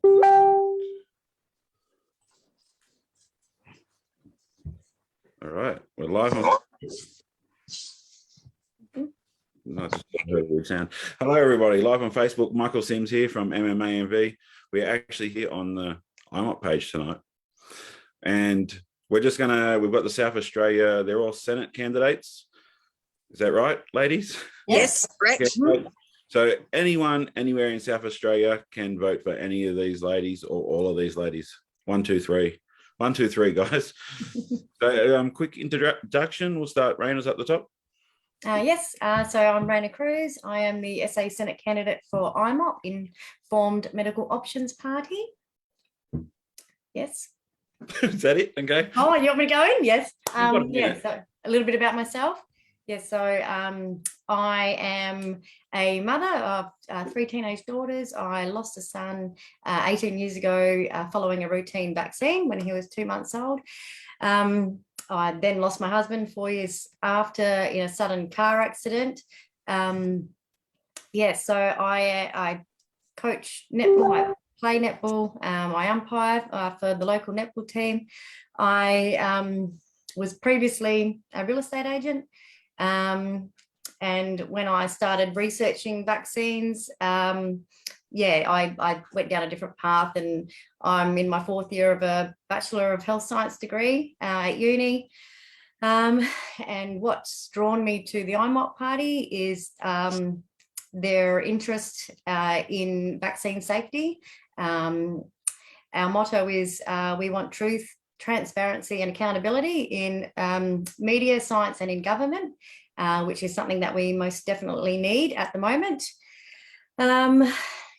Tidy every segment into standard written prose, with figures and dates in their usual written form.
All right, we're live on. Nice sound. Hello, everybody. Live on Facebook. Michael Sims here from MMAMV. We're actually here on the IMOP page tonight, and we're just gonna. We've got the South Australia. They're all Senate candidates. Is that right, ladies? Yes, correct. Okay. So anyone anywhere in South Australia can vote for any of these ladies or all of these ladies. 1, 2, 3. 1, 2, 3, guys. So quick introduction. We'll start. Raina's at the top. Yes, so I'm Raina Cruz. I am the SA Senate candidate for IMOP, Informed Medical Options Party. Yes. Is that it? Okay. Oh, you want me to go in? Yes. Yeah, so a little bit about myself. Yes, so I am a mother of 3 teenage daughters. I lost a son 18 years ago following a routine vaccine when he was 2 months old. I then lost my husband 4 years after in a sudden car accident. Yeah, so I coach netball, I play netball, I umpire for the local netball team. I was previously a real estate agent. And when I started researching vaccines, yeah, I went down a different path, and I'm in my 4th year of a Bachelor of Health Science degree at uni. And what's drawn me to the IMOP party is their interest in vaccine safety. Our motto is we want truth, transparency and accountability in media, science and in government, which is something that we most definitely need at the moment.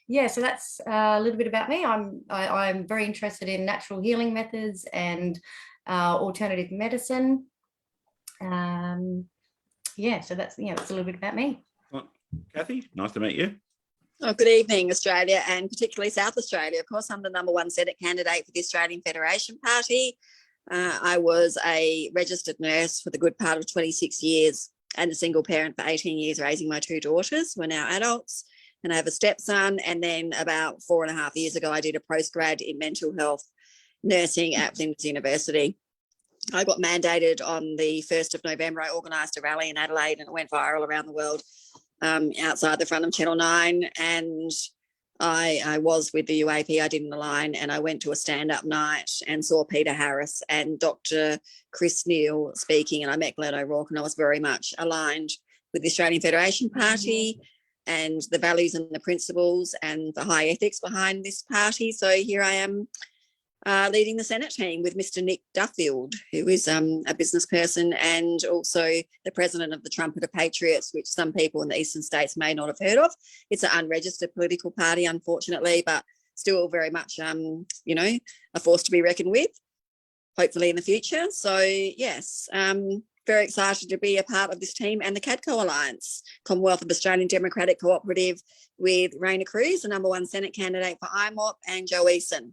Yeah, so that's a little bit about me. I'm very interested in natural healing methods and alternative medicine. Yeah, so that's that's a little bit about me. Well, Kathy, nice to meet you. Oh, good evening, Australia, and particularly South Australia. Of course, I'm the #1 Senate candidate for the Australian Federation Party. I was a registered nurse for the good part of 26 years and a single parent for 18 years, raising my 2 daughters who are now adults. And I have a stepson. And then about 4.5 years ago, I did a postgrad in mental health nursing at Flinders University. I got mandated on the 1st of November. I organised a rally in Adelaide and it went viral around the world outside the front of Channel 9. And I was with the UAP. I didn't align, and I went to a stand-up night and saw Peter Harris and Dr. Chris Neal speaking, and I met Glenn O'Rourke, and I was very much aligned with the Australian Federation Party and the values and the principles and the high ethics behind this party. So here I am leading the Senate team with Mr. Nick Duffield, who is a business person and also the president of the Trumpeter Patriots, which some people in the eastern states may not have heard of. It's an unregistered political party, unfortunately, but still very much, you know, a force to be reckoned with, hopefully in the future. So, yes, very excited to be a part of this team and the CADCO Alliance, Commonwealth of Australian Democratic Cooperative, with Raina Cruz, the #1 Senate candidate for IMOP, and Joe Eason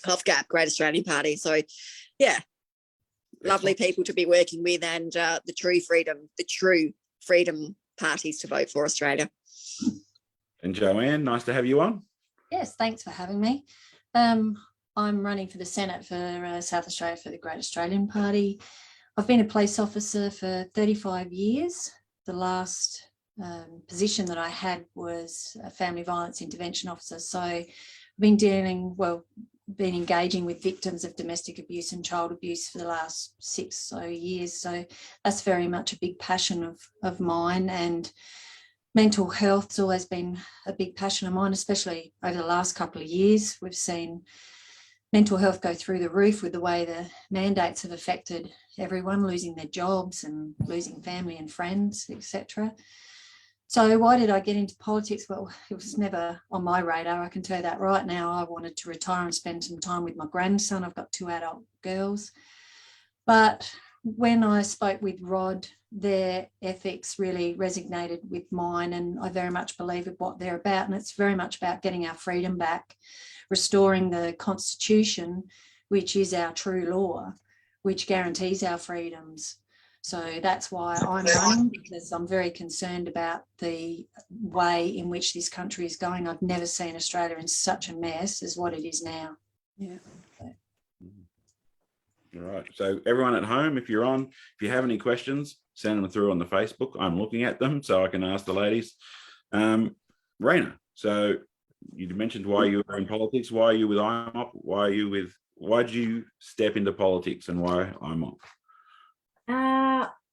of GAP, Great Australian Party. So, yeah, lovely people to be working with, and the true freedom parties to vote for Australia. And Joanne, nice to have you on. Yes, thanks for having me. I'm running for the Senate for South Australia for the Great Australian Party. I've been a police officer for 35 years. The last position that I had was a family violence intervention officer. So I've been been engaging with victims of domestic abuse and child abuse for the last 6 years. So that's very much a big passion of mine, and mental health's always been a big passion of mine, especially over the last couple of years. We've seen mental health go through the roof with the way the mandates have affected everyone, losing their jobs and losing family and friends, etc. So why did I get into politics? Well, it was never on my radar. I can tell you that right now. I wanted to retire and spend some time with my grandson. I've got 2 adult girls. But when I spoke with Rod, their ethics really resonated with mine, and I very much believe in what they're about. And it's very much about getting our freedom back, restoring the Constitution, which is our true law, which guarantees our freedoms. So that's why I'm running, because I'm very concerned about the way in which this country is going. I've never seen Australia in such a mess as what it is now. Yeah. All right. So everyone at home, if you're on, if you have any questions, send them through on the Facebook. I'm looking at them so I can ask the ladies. Raina, so you mentioned why you were in politics. Why are you with IMOP? Why did you step into politics, and why IMOP?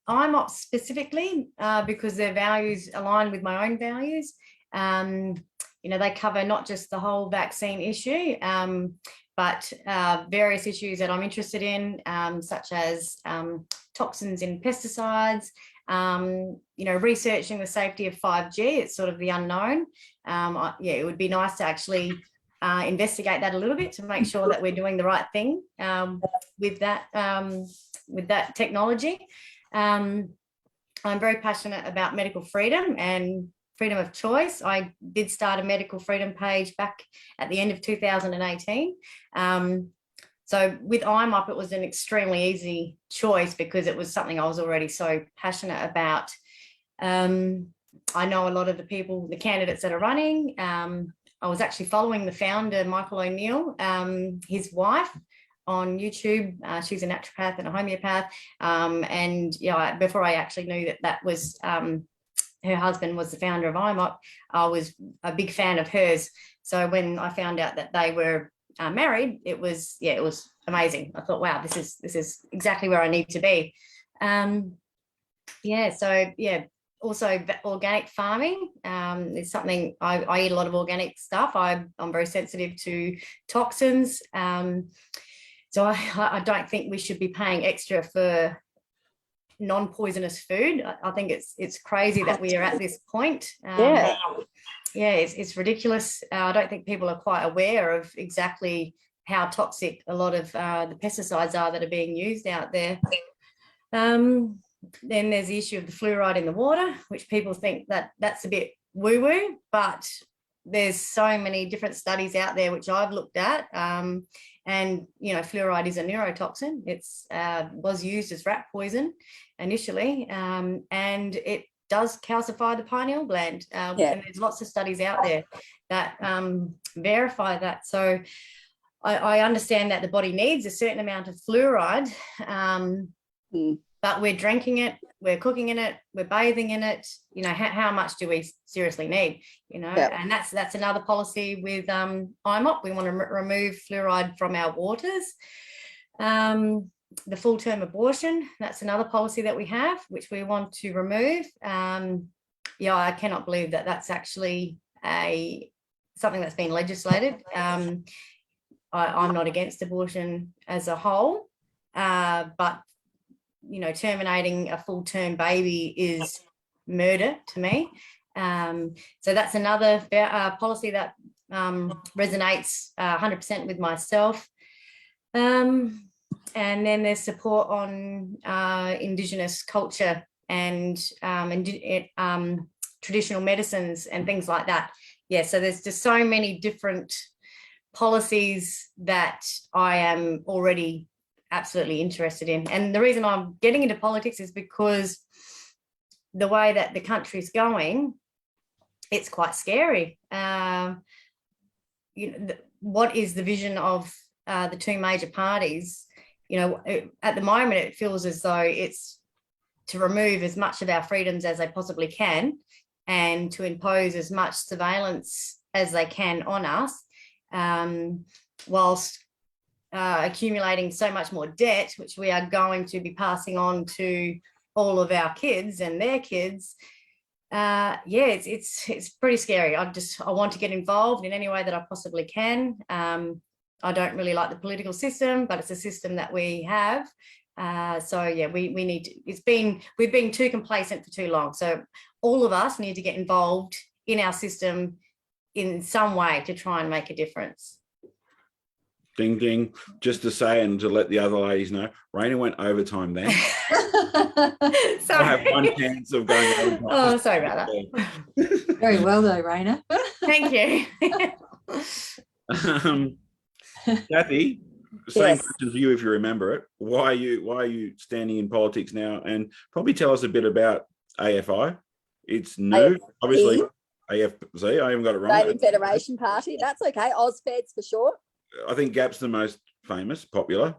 IMOP specifically because their values align with my own values. They cover not just the whole vaccine issue, but various issues that I'm interested in, such as toxins in pesticides, researching the safety of 5G. It's sort of the unknown. It would be nice to actually investigate that a little bit to make sure that we're doing the right thing with that technology. I'm very passionate about medical freedom and freedom of choice. I did start a medical freedom page back at the end of 2018. So with IMOP, it was an extremely easy choice because it was something I was already so passionate about. I know a lot of the candidates that are running. I was actually following the founder, Michael O'Neill, his wife, on YouTube. She's a naturopath and a homeopath. Before I actually knew that was her husband was the founder of IMOP, I was a big fan of hers. So when I found out that they were married, it was amazing. I thought, wow, this is exactly where I need to be. Also organic farming is something I eat a lot of organic stuff. I'm very sensitive to toxins. So I don't think we should be paying extra for non-poisonous food. I think it's crazy that we are at this point. It's ridiculous. I don't think people are quite aware of exactly how toxic a lot of the pesticides are that are being used out there. Then there's the issue of the fluoride in the water, which people think that's a bit woo-woo, but there's so many different studies out there which I've looked at. Fluoride is a neurotoxin. It's was used as rat poison initially, and it does calcify the pineal gland. And there's lots of studies out there that verify that. So I understand that the body needs a certain amount of fluoride, but we're drinking it, we're cooking in it, we're bathing in it. How much do we seriously need? And that's another policy with IMOP. We want to remove fluoride from our waters. The full-term abortion, that's another policy that we have, which we want to remove. I cannot believe that that's actually something that's been legislated. I'm not against abortion as a whole, but terminating a full-term baby is murder to me. So that's another policy that resonates 100% with myself. And then there's support on Indigenous culture and traditional medicines and things like that. So there's just so many different policies that I am already absolutely interested in. And the reason I'm getting into politics is because the way that the country's going, it's quite scary. What is the vision of the two major parties? At the moment, it feels as though it's to remove as much of our freedoms as they possibly can and to impose as much surveillance as they can on us, whilst accumulating so much more debt, which we are going to be passing on to all of our kids and their kids. It's pretty scary. I want to get involved in any way that I possibly can. I don't really like the political system, but it's a system that we have. We need to, we've been too complacent for too long. So all of us need to get involved in our system in some way to try and make a difference. Ding, ding. Just to say and to let the other ladies know, Raina went overtime then. I have one chance of going overtime. Oh, sorry about that. Very well though, Raina. Thank you. Kathy, Same Yes. question for you if you remember it. Why are you standing in politics now? And probably tell us a bit about AFI. It's new, obviously. AFC, I haven't got it wrong. Australian Federation Party. That's okay. AusFeds for short. I think GAP's the most famous, popular,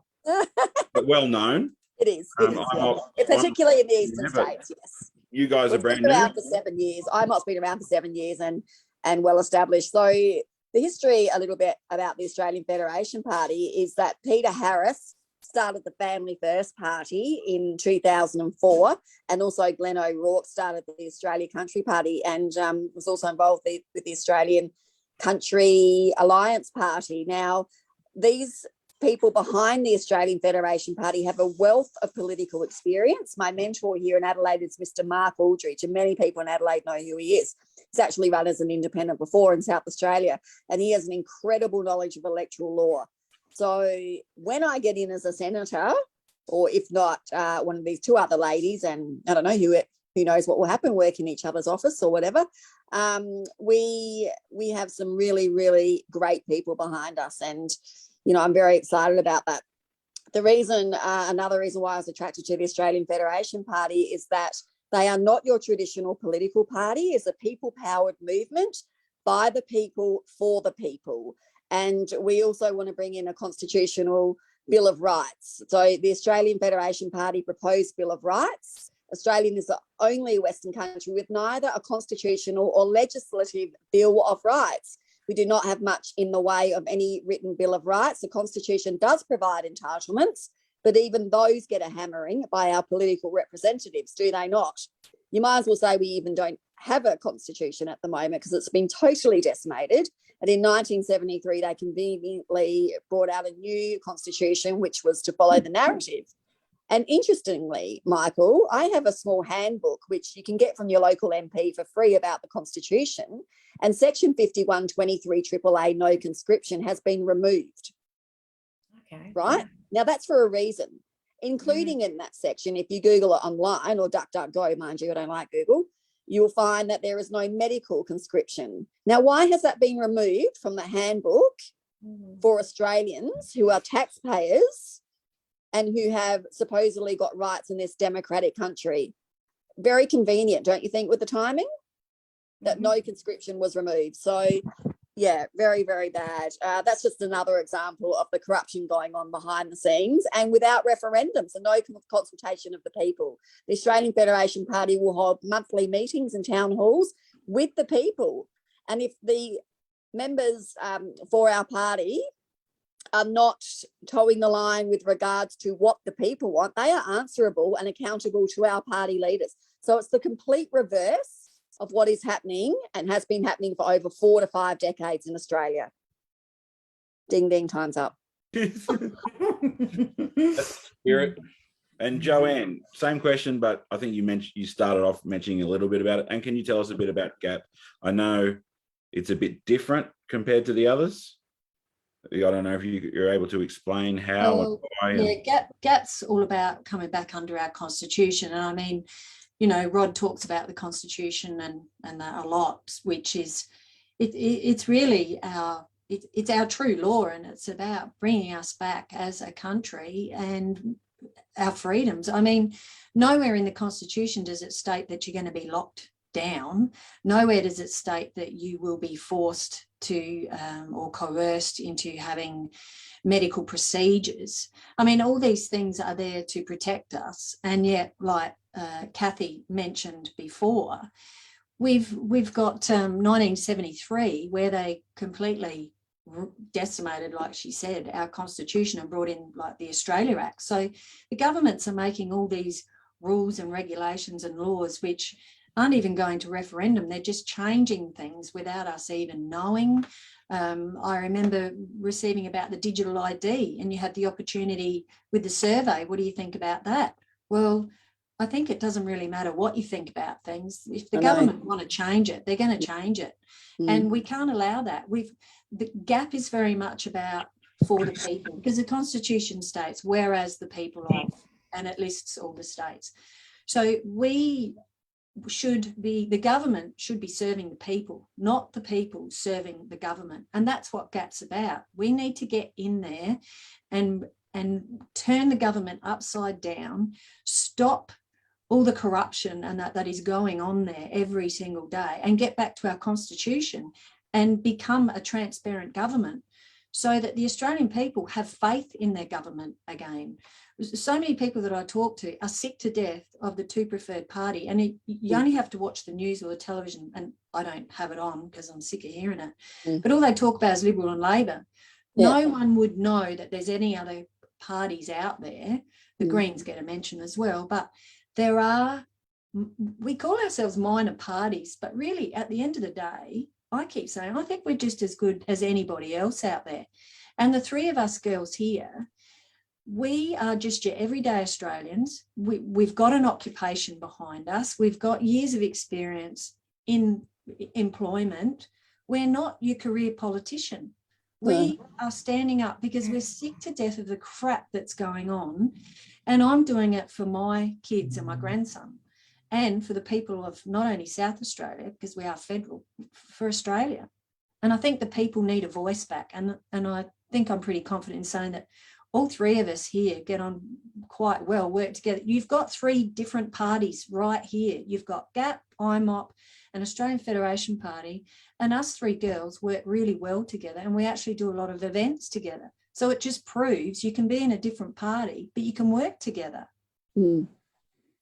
but well known. It is. Particularly in the eastern states, yes. You guys are brand been new. around for 7 years. IMOC's been around for 7 years and well established. So the history a little bit about the Australian Federation Party is that Peter Harris started the Family First Party in 2004, and also Glenn O'Rourke started the Australia Country Party and was also involved with the Australian Country Alliance Party. Now, these people behind the Australian Federation Party have a wealth of political experience. My mentor here in Adelaide is Mr. Mark Aldridge, and many people in Adelaide know who he is. He's actually run as an independent before in South Australia, and he has an incredible knowledge of electoral law. So when I get in as a senator, or if not, one of these two other ladies, and I don't know who knows what will happen, work in each other's office or whatever, we have some really, really great people behind us, and I'm very excited about that. The reason, another reason why I was attracted to the Australian Federation Party is that they are not your traditional political party. It's a people-powered movement by the people for the people. And we also want to bring in a constitutional Bill of Rights. So the Australian Federation Party proposed Bill of Rights. Australia is the only Western country with neither a constitutional or legislative Bill of Rights. We do not have much in the way of any written Bill of Rights. The Constitution does provide entitlements, but even those get a hammering by our political representatives, do they not? You might as well say we even don't have a constitution at the moment because it's been totally decimated. And in 1973, they conveniently brought out a new constitution, which was to follow the narrative. And interestingly, Michael, I have a small handbook which you can get from your local MP for free about the Constitution. And section 5123 AAA, no conscription, has been removed. Okay. Right? Now, that's for a reason, including in that section, if you Google it online, or DuckDuckGo, mind you, I don't like Google, you'll find that there is no medical conscription. Now, why has that been removed from the handbook for Australians who are taxpayers and who have supposedly got rights in this democratic country? Very convenient, don't you think, with the timing? That no conscription was removed. So, yeah, very, very bad. That's just another example of the corruption going on behind the scenes and without referendums and no consultation of the people. The Australian Federation Party will hold monthly meetings and town halls with the people. And if the members for our party are not towing the line with regards to what the people want, they are answerable and accountable to our party leaders. So it's the complete reverse of what is happening and has been happening for over 4 to 5 decades in Australia. Ding, ding, time's up. Spirit. And Joanne, same question, but I think you started off mentioning a little bit about it. And can you tell us a bit about GAP? I know it's a bit different compared to the others. I don't know if you're able to explain how and why. Yeah, GAP's all about coming back under our Constitution. And I mean, Rod talks about the Constitution and that a lot, which is, it's really it's our true law, and it's about bringing us back as a country and our freedoms. I mean, nowhere in the Constitution does it state that you're going to be locked down. Nowhere does it state that you will be forced to or coerced into having medical procedures. I mean, all these things are there to protect us, and yet, like Kathy mentioned before, we've got 1973 where they completely decimated, like she said, our Constitution and brought in like the Australia Act. So the governments are making all these rules and regulations and laws which aren't even going to referendum. They're just changing things without us even knowing. I remember receiving about the digital ID, and you had the opportunity with the survey. What do you think about that? Well, I think it doesn't really matter what you think about things. If the government want to change it, they're going to change it. And we can't allow that. The GAP is very much about for the people, because the Constitution states, whereas the people of, and it lists all the states. So we the government should be serving the people, not the people serving the government. And that's what GAP's about. We need to get in there and turn the government upside down, stop all the corruption and that is going on there every single day, and get back to our constitution and become a transparent government so that the Australian people have faith in their government again. So many people that I talk to are sick to death of the two preferred party, and you only have to watch the news or the television, and I don't have it on because I'm sick of hearing it, but all they talk about is Liberal and Labor. No one would know that there's any other parties out there. The Greens get a mention as well, but there are, we call ourselves minor parties, but really at the end of the day, I keep saying, I think we're just as good as anybody else out there. And the three of us girls here, we are just your everyday Australians. We've got an occupation behind us. We've got years of experience in employment. We're not your career politician. We are standing up because we're sick to death of the crap that's going on. And I'm doing it for my kids and my grandson, and for the people of not only South Australia, because we are federal, for Australia. And I think the people need a voice back. And I think I'm pretty confident in saying that all three of us here get on quite well, work together. You've got three different parties right here. You've got GAP, IMOP, and Australian Federation Party, and us three girls work really well together, and we actually do a lot of events together. So it just proves you can be in a different party, but you can work together.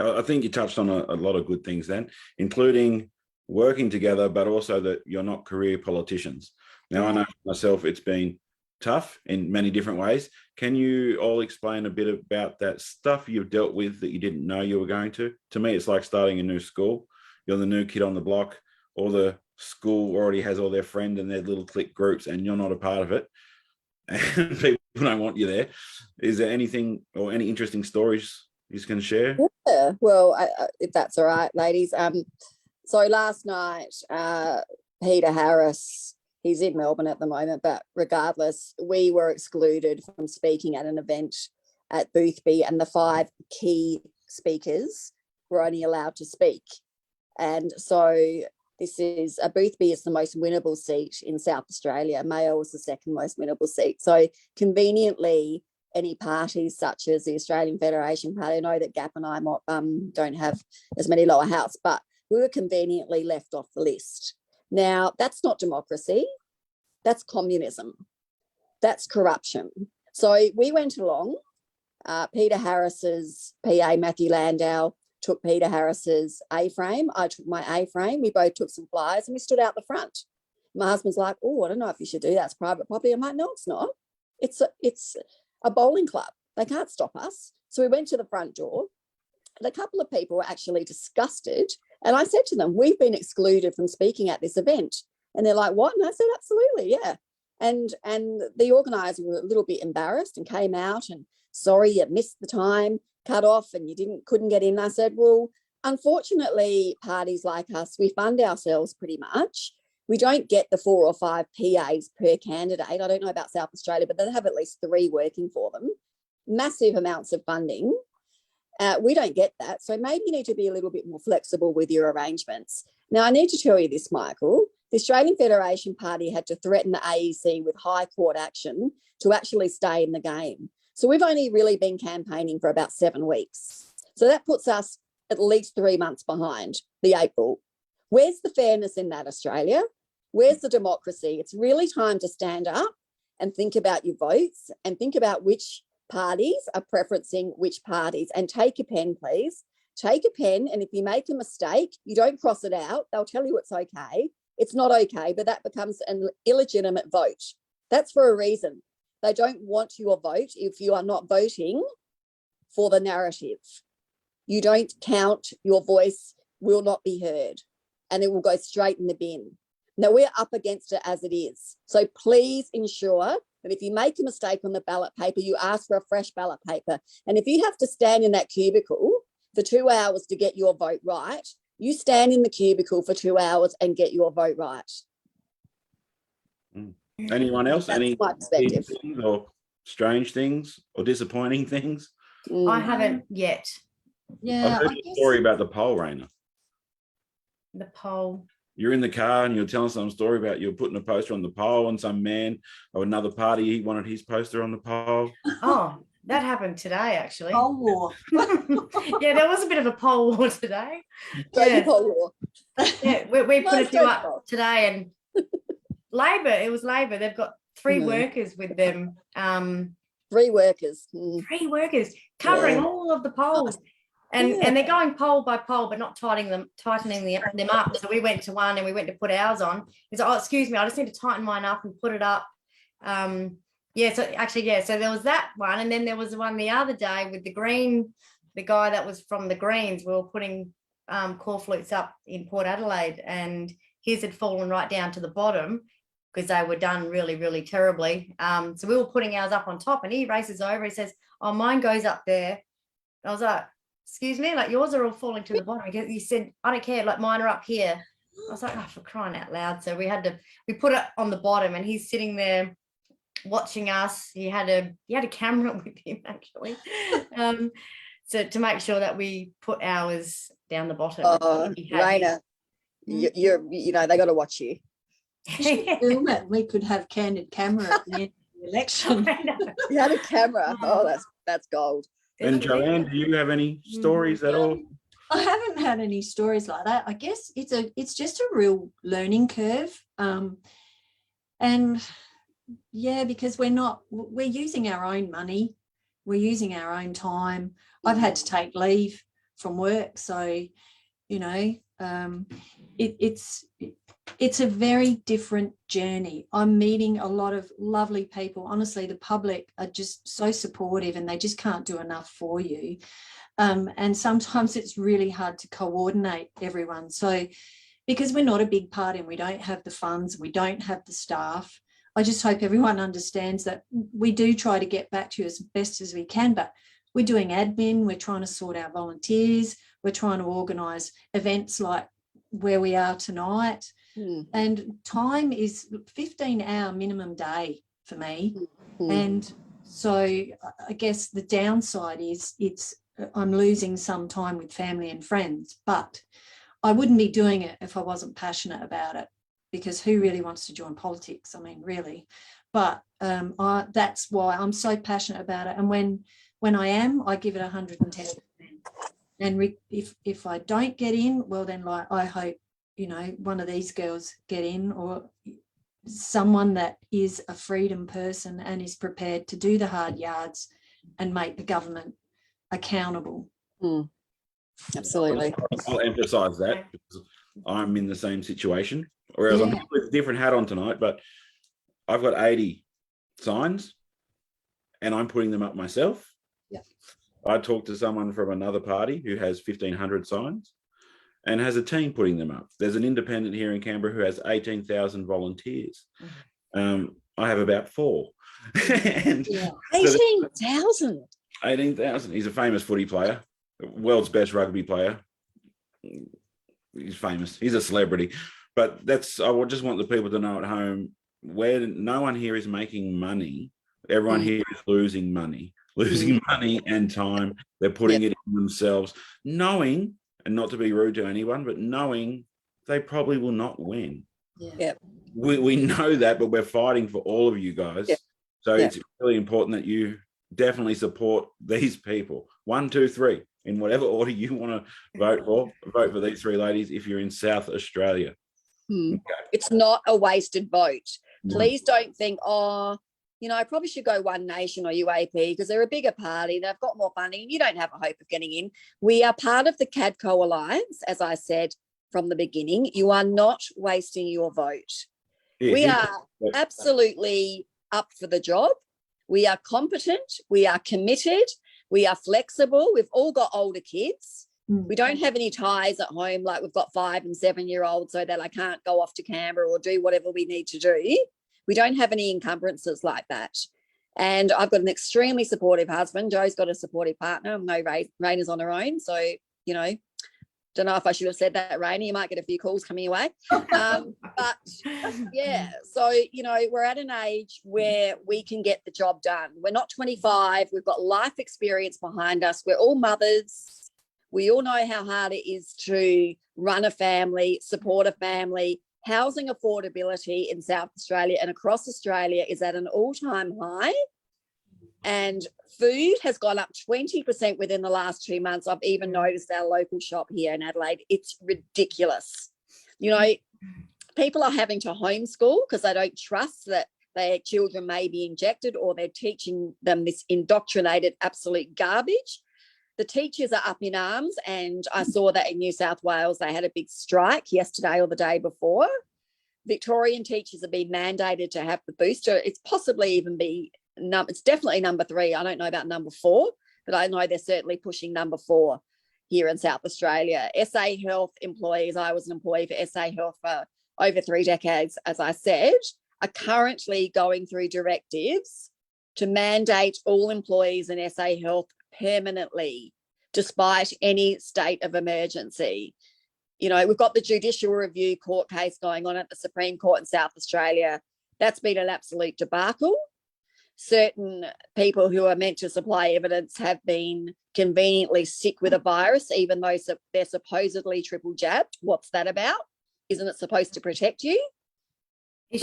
I think you touched on a lot of good things then, including working together, but also that you're not career politicians. Now, I know myself, it's been tough in many different ways. Can you all explain a bit about that stuff you've dealt with that you didn't know you were going to? To me, it's like starting a new school. You're the new kid on the block, or the school already has all their friend and their little clique groups, and you're not a part of it. And people don't want you there. Is there anything or any interesting stories you can share? Yeah, well, if that's all right, ladies. So last night, Peter Harris, he's in Melbourne at the moment, but regardless, we were excluded from speaking at an event at Boothby, and the 5 key speakers were only allowed to speak. And so this is, Boothby is the most winnable seat in South Australia. Mayo was the second most winnable seat. So conveniently, any parties such as the Australian Federation Party, I know that GAP and IMOP don't have as many lower house, but we were conveniently left off the list. Now, that's not democracy. That's communism. That's corruption. So we went along. Peter Harris's PA, Matthew Landau, took Peter Harris's A-frame. I took my A-frame. We both took some flyers and we stood out the front. My husband's like, oh, I don't know if you should do that. It's private property. I'm like, no, it's not. It's a bowling club. They can't stop us. So we went to the front door, and a couple of people were actually disgusted. And I said to them, we've been excluded from speaking at this event. And they're like, what? And I said, absolutely, yeah. And the organisers were a little bit embarrassed and came out and, sorry, you missed the time, cut off, and you couldn't get in. I said, well, unfortunately, parties like us, we fund ourselves pretty much. We don't get the 4 or 5 PAs per candidate. I don't know about South Australia, but they have at least 3 working for them. Massive amounts of funding. We don't get that. So maybe you need to be a little bit more flexible with your arrangements. Now, I need to tell you this, Michael. The Australian Federation Party had to threaten the AEC with high court action to actually stay in the game. So we've only really been campaigning for about 7 weeks. So that puts us at least 3 months behind the April. Where's the fairness in that, Australia? Where's the democracy? It's really time to stand up and think about your votes and think about which parties are preferencing which parties. And take a pen, please. Take a pen, and if you make a mistake, you don't cross it out. They'll tell you it's okay. It's not okay, but that becomes an illegitimate vote. That's for a reason. They don't want your vote if you are not voting for the narrative. You don't count, your voice will not be heard, and it will go straight in the bin. Now, we're up against it as it is. So please ensure that if you make a mistake on the ballot paper, you ask for a fresh ballot paper. And if you have to stand in that cubicle for 2 hours to get your vote right, you stand in the cubicle for 2 hours and get your vote right. Anyone else? That's Any my perspective. things or strange things or disappointing things? I haven't yet. Yeah, I've heard a story about the poll, Raina. The pole. You're in the car and you're telling some story about you're putting a poster on the pole and some man of another party, he wanted his poster on the pole. Oh, that happened today, actually. Cold War. Yeah, there was a bit of a pole war today. Bloody Yeah. Cold War. Yeah, we put a Nice few joke, up Bob. today, and Labor, it was Labor. They've got 3 Mhm. workers with them. 3 workers. Mm. 3 workers covering Yeah. all of the poles. And Yeah. and they're going pole by pole, but not tightening them up. So we went to one and we went to put ours on. He's like, oh, excuse me, I just need to tighten mine up and put it up. Yeah, so actually, yeah, so there was that one, and then there was one the other day with the guy that was from the Greens. We were putting core flutes up in Port Adelaide, and his had fallen right down to the bottom because they were done really, really terribly. So we were putting ours up on top, and he races over. He says, oh, mine goes up there. I was like, excuse me, like yours are all falling to the bottom. He said, I don't care, like mine are up here. I was like, oh, for crying out loud. So we put it on the bottom, and he's sitting there watching us. He had a camera with him, actually. So to make sure that we put ours down the bottom. Raina, you know, they got to watch you. Film it. We could have candid camera at the end of the election. You had a camera. Oh, that's gold. And Joanne, do you have any stories at all? I haven't had any stories like that. I guess it's just a real learning curve. And yeah, because we're using our own money, we're using our own time. I've had to take leave from work, so you know, it's a very different journey. I'm meeting a lot of lovely people. Honestly, the public are just so supportive, and they just can't do enough for you. And sometimes it's really hard to coordinate everyone. So because we're not a big party and we don't have the funds, we don't have the staff, I just hope everyone understands that we do try to get back to you as best as we can, but we're doing admin, we're trying to sort out volunteers, we're trying to organise events like where we are tonight. And time is 15-hour minimum day for me. And so I guess the downside is I'm losing some time with family and friends, but I wouldn't be doing it if I wasn't passionate about it, because who really wants to join politics? I mean, really. But that's why I'm so passionate about it. And when I am, I give it 110%. And if I don't get in, well, then like I hope, you know, one of these girls get in, or someone that is a freedom person and is prepared to do the hard yards and make the government accountable. Absolutely. I'll emphasise that because I'm in the same situation, whereas I'm with a different hat on tonight, but I've got 80 signs and I'm putting them up myself. Yeah. I talked to someone from another party who has 1,500 signs and has a team putting them up. There's an independent here in Canberra who has 18,000 volunteers. I have about 4. And 18,000. 18,000. He's a famous footy player, world's best rugby player. He's famous. He's a celebrity. But I just want the people to know at home, where no one here is making money. Everyone here is losing money and time. They're putting it in themselves, knowing, and not to be rude to anyone, but knowing they probably will not win. We know that, but we're fighting for all of you guys. So it's really important that you definitely support these people. 1, 2, 3, in whatever order you want to vote for these 3 ladies if you're in South Australia. Okay. It's not a wasted vote. Please don't think, oh, you know, I probably should go One Nation or UAP because they're a bigger party. They've got more funding. You don't have a hope of getting in. We are part of the CADCO Alliance, as I said from the beginning. You are not wasting your vote. We are absolutely up for the job. We are competent. We are committed. We are flexible. We've all got older kids. We don't have any ties at home, like we've got 5- and 7-year-olds so that I can't go off to Canberra or do whatever we need to do. We don't have any encumbrances like that. And I've got an extremely supportive husband. Joe's got a supportive partner. I know Raina's on her own. So, you know, don't know if I should have said that, Raina. You might get a few calls coming your way. But, yeah, so, you know, we're at an age where we can get the job done. We're not 25. We've got life experience behind us. We're all mothers. We all know how hard it is to run a family, support a family. Housing affordability in South Australia and across Australia is at an all-time high. And food has gone up 20% within the last 2 months. I've even noticed our local shop here in Adelaide. It's ridiculous. You know, people are having to homeschool because they don't trust that their children may be injected, or they're teaching them this indoctrinated absolute garbage. The teachers are up in arms, and I saw that in New South Wales they had a big strike yesterday or the day before. Victorian teachers have been mandated to have the booster. It's possibly even it's definitely number 3. I don't know about number 4, but I know they're certainly pushing number 4 here in South Australia. SA Health employees, I was an employee for SA Health for over 3 decades, as I said, are currently going through directives to mandate all employees in SA Health permanently, despite any state of emergency. You know, we've got the judicial review court case going on at the Supreme Court in South Australia. That's been an absolute debacle. Certain people who are meant to supply evidence have been conveniently sick with a virus, even though they're supposedly triple jabbed. What's that about? Isn't it supposed to protect you? Is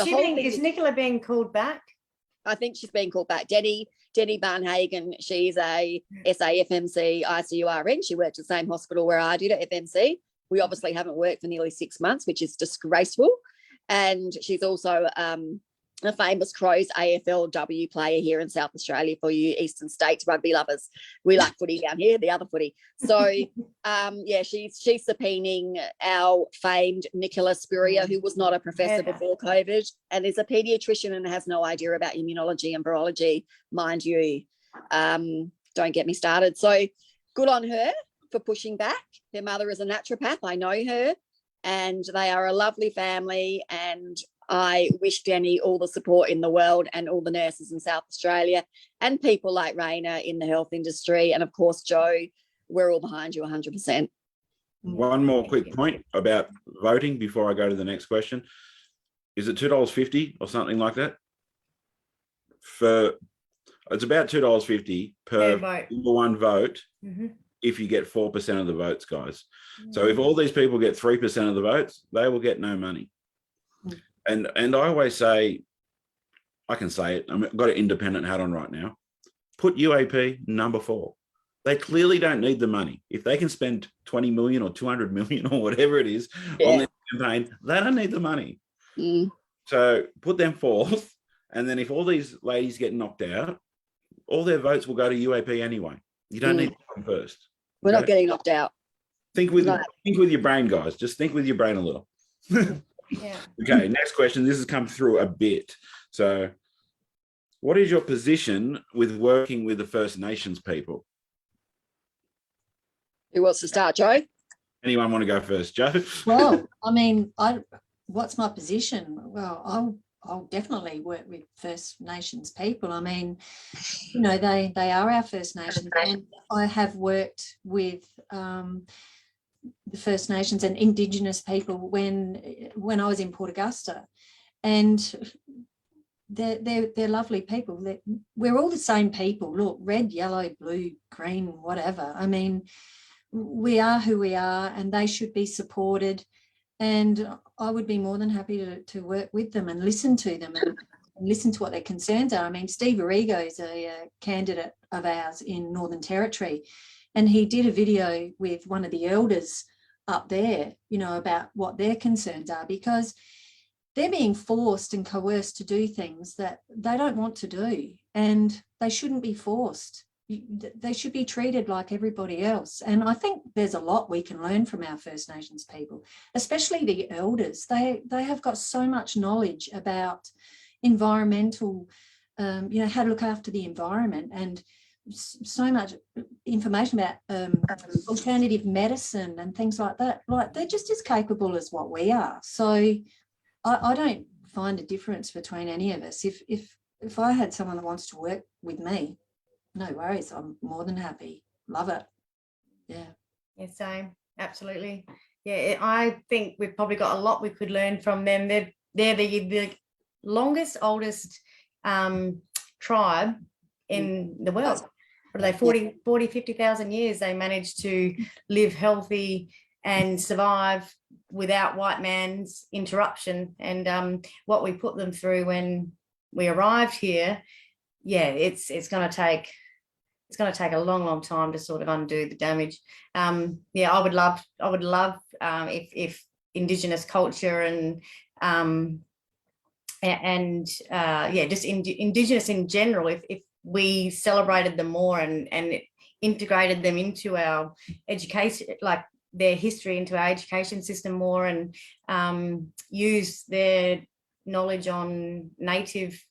Nicola being called back? I think she's being called back. Denny Barnhagen, she's a SAFMC ICURN. She worked at the same hospital where I did at FMC. We obviously haven't worked for nearly 6 months, which is disgraceful. And she's also a famous Crows AFLW player here in South Australia for you Eastern States rugby lovers. We like footy down here, the other footy. So, she's subpoenaing our famed Nicola Spurrier, who was not a professor before COVID and is a paediatrician and has no idea about immunology and virology, mind you. Don't get me started. So good on her for pushing back. Her mother is a naturopath. I know her, and they are a lovely family, and I wish Denny all the support in the world, and all the nurses in South Australia and people like Raina in the health industry. And of course, Joe, we're all behind you 100%. One more quick point about voting before I go to the next question. Is it $2.50 or something like that? It's about $2.50 per number one vote if you get 4% of the votes, guys. So if all these people get 3% of the votes, they will get no money. And I always say, I can say it, I've got an independent hat on right now. Put UAP number 4. They clearly don't need the money. If they can spend 20 million or 200 million or whatever it is on their campaign, they don't need the money. So put them 4th. And then if all these ladies get knocked out, all their votes will go to UAP anyway. You don't need them first. We're not getting knocked out. Think with your brain, guys. Just think with your brain a little. Okay, next question. This has come through a bit. So what is your position with working with the First Nations people? Who wants to start, Joe? Anyone want to go first, Joe? Well, I mean, what's my position? Well, I'll definitely work with First Nations people. I mean, you know, they are our First Nations, and I have worked with the First Nations and Indigenous people when I was in Port Augusta, and they're lovely people. We're all the same people. Look, red, yellow, blue, green, whatever. I mean, we are who we are, and they should be supported. And I would be more than happy to work with them and listen to them and listen to what their concerns are. I mean, Steve Arrigo is a candidate of ours in Northern Territory, and he did a video with one of the elders up there, you know, about what their concerns are, because they're being forced and coerced to do things that they don't want to do, and they shouldn't be forced. They should be treated like everybody else. And I think there's a lot we can learn from our First Nations people, especially the elders. They have got so much knowledge about environmental, you know, how to look after the environment, and so much information about alternative medicine and things like that. Like, they're just as capable as what we are. So I don't find a difference between any of us. If I had someone that wants to work with me, no worries, I'm more than happy. Love it. Yeah, same. Absolutely. Yeah, I think we've probably got a lot we could learn from them. They're the longest, oldest tribe in the world. what are they, 40, 50,000 years they managed to live healthy and survive without white man's interruption. And what we put them through when we arrived here, yeah, it's going to take a long time to sort of undo the damage. Yeah, I would love if Indigenous culture and just Indigenous in general, if we celebrated them more and integrated them into our education, like their history into our education system more, and use their knowledge on native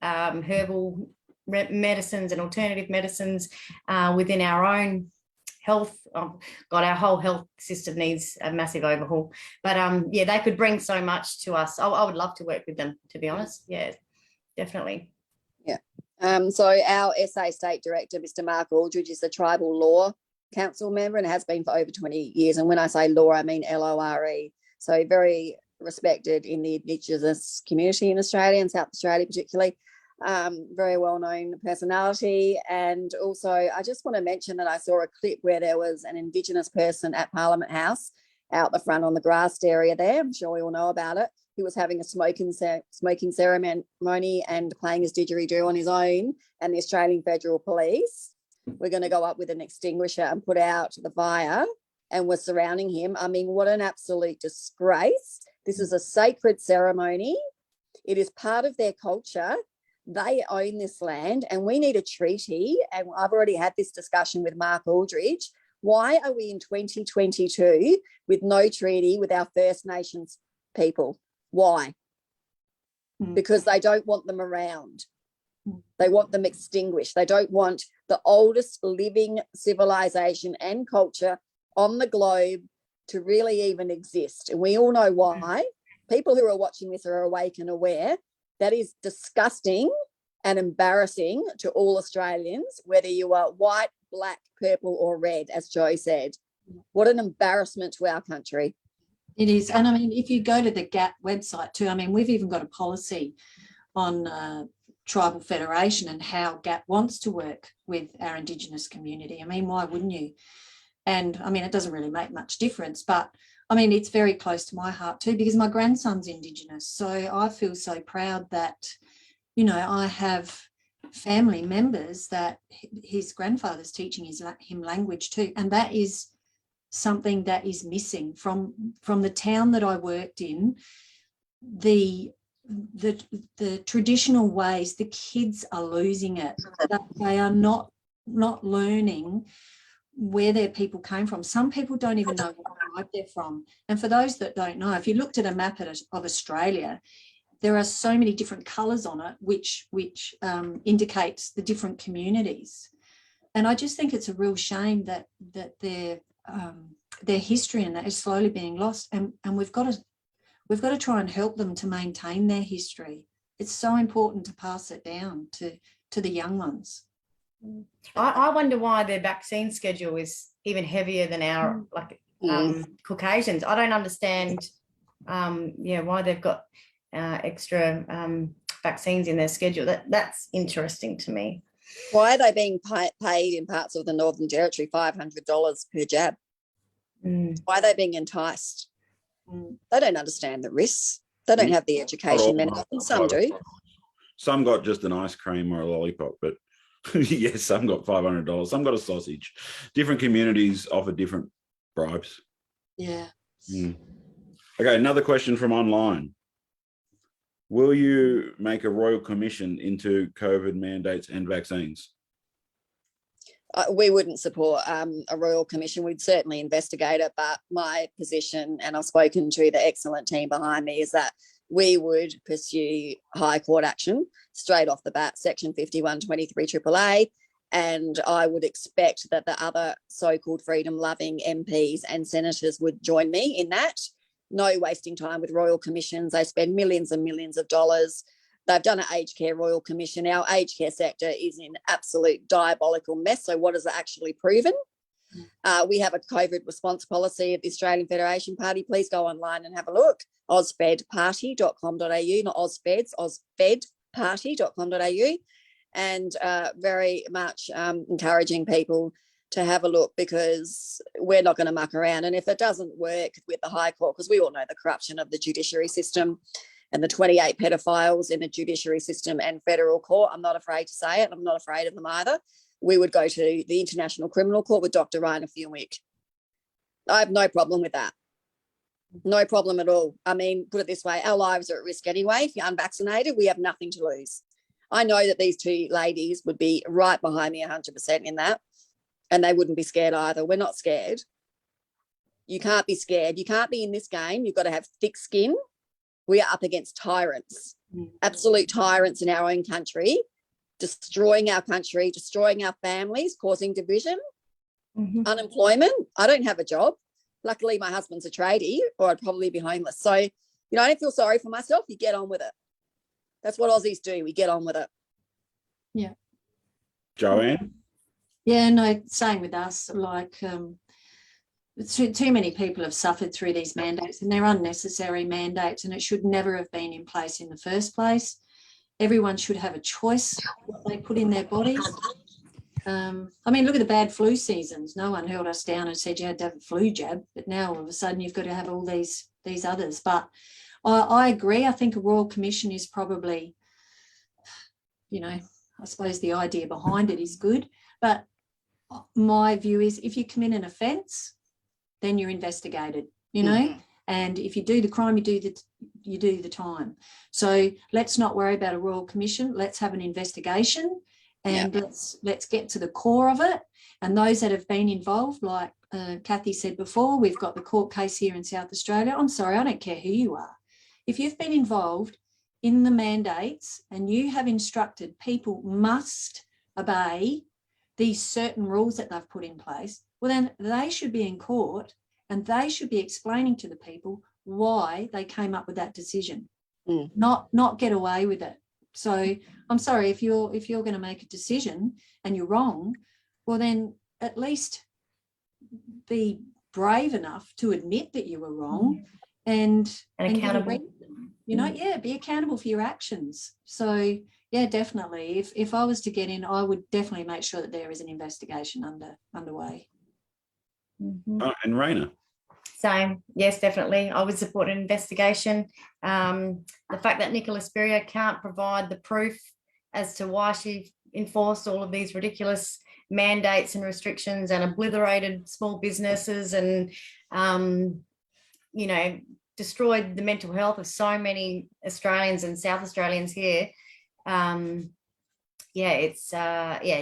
herbal medicines and alternative medicines within our own health. Our whole health system needs a massive overhaul. But yeah, they could bring so much to us. I would love to work with them, to be honest. Yeah, definitely. Yeah. So our SA State Director, Mr. Mark Aldridge, is the Tribal Law Council member and has been for over 20 years. And when I say law, I mean LORE. So very respected in the Indigenous community in Australia and South Australia particularly. Very well-known personality. And also I just want to mention that I saw a clip where there was an Indigenous person at Parliament House out the front on the grassed area there. I'm sure we all know about it. He was having a smoking ceremony and playing his didgeridoo on his own, and the Australian Federal Police were going to go up with an extinguisher and put out the fire and were surrounding him. I mean, what an absolute disgrace. This is a sacred ceremony. It is part of their culture. They own this land and we need a treaty. And I've already had this discussion with Mark Aldridge. Why are we in 2022 with no treaty with our First Nations people? Why? Because they don't want them around. They want them extinguished. They don't want the oldest living civilization and culture on the globe to really even exist. And we all know why. People who are watching this are awake and aware. That is disgusting and embarrassing to all Australians, whether you are white, black, purple or red, as Joe said. What an embarrassment to our country. It is. And I mean, if you go to the GAP website too, I mean, we've even got a policy on tribal federation and how GAP wants to work with our Indigenous community. I mean, why wouldn't you? And I mean, it doesn't really make much difference, but I mean, it's very close to my heart too, because my grandson's Indigenous. So I feel so proud that, you know, I have family members that his grandfather's teaching him language too. And that is something that is missing from the town that I worked in. The traditional ways, the kids are losing it. They are not learning where their people came from. Some people don't even know what tribe they're from. And for those that don't know, if you looked at a map of Australia, there are so many different colours on it, which indicates the different communities. And I just think it's a real shame that their history and that is slowly being lost. And we've got to try and help them to maintain their history. It's so important to pass it down to the young ones. I wonder why their vaccine schedule is even heavier than our Caucasians. I don't understand why they've got extra vaccines in their schedule. That's interesting to me. Why are they being paid in parts of the Northern Territory $500 per jab? Why are they being enticed? They don't understand the risks. They don't have the education. Some do. Some got just an ice cream or a lollipop, but yes, some got $500. Some got a sausage. Different communities offer different bribes. Yeah. Okay, another question from online. Will you make a royal commission into COVID mandates and vaccines? We wouldn't support a royal commission. We'd certainly investigate it, but my position, and I've spoken to the excellent team behind me, is that we would pursue high court action straight off the bat, section 5123 AAA, and I would expect that the other so-called freedom-loving MPs and senators would join me in that. No wasting time with royal commissions. They spend millions and millions of dollars. They've done an aged care royal commission. Our aged care sector is in absolute diabolical mess. So what has it actually proven? We have a COVID response policy at the Australian Federation Party. Please go online and have a look. Ozfedparty.com.au, not Ozfeds, ozfedparty.com.au. and very much encouraging people to have a look, because we're not going to muck around. And if it doesn't work with the High Court, because we all know the corruption of the judiciary system and the 28 pedophiles in the judiciary system and federal court, I'm not afraid to say it. I'm not afraid of them either. We would go to the International Criminal Court with Dr. Raina. I have no problem with that. No problem at all. I mean, put it this way, our lives are at risk anyway. If you're unvaccinated, we have nothing to lose. I know that these two ladies would be right behind me 100% in that, and they wouldn't be scared either. We're not scared. You can't be scared. You can't be in this game. You've got to have thick skin. We are up against tyrants, absolute tyrants in our own country, destroying our country, destroying our families, causing division, unemployment. I don't have a job. Luckily, my husband's a tradie, or I'd probably be homeless. So, I don't feel sorry for myself. You get on with it. That's what Aussies do. We get on with it. Yeah. Joanne? Yeah, no, same with us. Like, too many people have suffered through these mandates, and they're unnecessary mandates, and it should never have been in place in the first place. Everyone should have a choice what they put in their bodies. I mean, look at the bad flu seasons. No one held us down and said you had to have a flu jab, but now all of a sudden you've got to have all these others. But I agree. I think a Royal Commission is probably, I suppose the idea behind it is good. But my view is, if you commit an offence, then you're investigated, and if you do the crime, you do the time. So let's not worry about a Royal Commission. Let's have an investigation, and let's get to the core of it. And those that have been involved, like Kathy said before, we've got the court case here in South Australia. I'm sorry, I don't care who you are. If you've been involved in the mandates and you have instructed people must obey these certain rules that they've put in place, well, then they should be in court and they should be explaining to the people why they came up with that decision, not get away with it. So I'm sorry, if you're going to make a decision and you're wrong, well, then at least be brave enough to admit that you were wrong and accountable. Be accountable for your actions. So yeah, definitely. If I was to get in, I would definitely make sure that there is an investigation underway. And Raina? Same. Yes, definitely. I would support an investigation. The fact that Nicola Spurrier can't provide the proof as to why she enforced all of these ridiculous mandates and restrictions and obliterated small businesses and, destroyed the mental health of so many Australians and South Australians here. It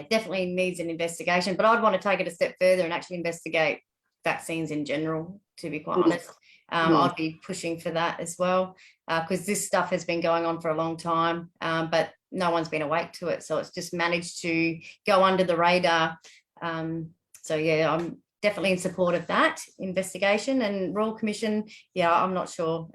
definitely needs an investigation. But I'd want to take it a step further and actually investigate vaccines in general, to be quite honest. I'd be pushing for that as well, because this stuff has been going on for a long time, but no one's been awake to it. So it's just managed to go under the radar. I'm definitely in support of that investigation. And Royal Commission, I'm not sure.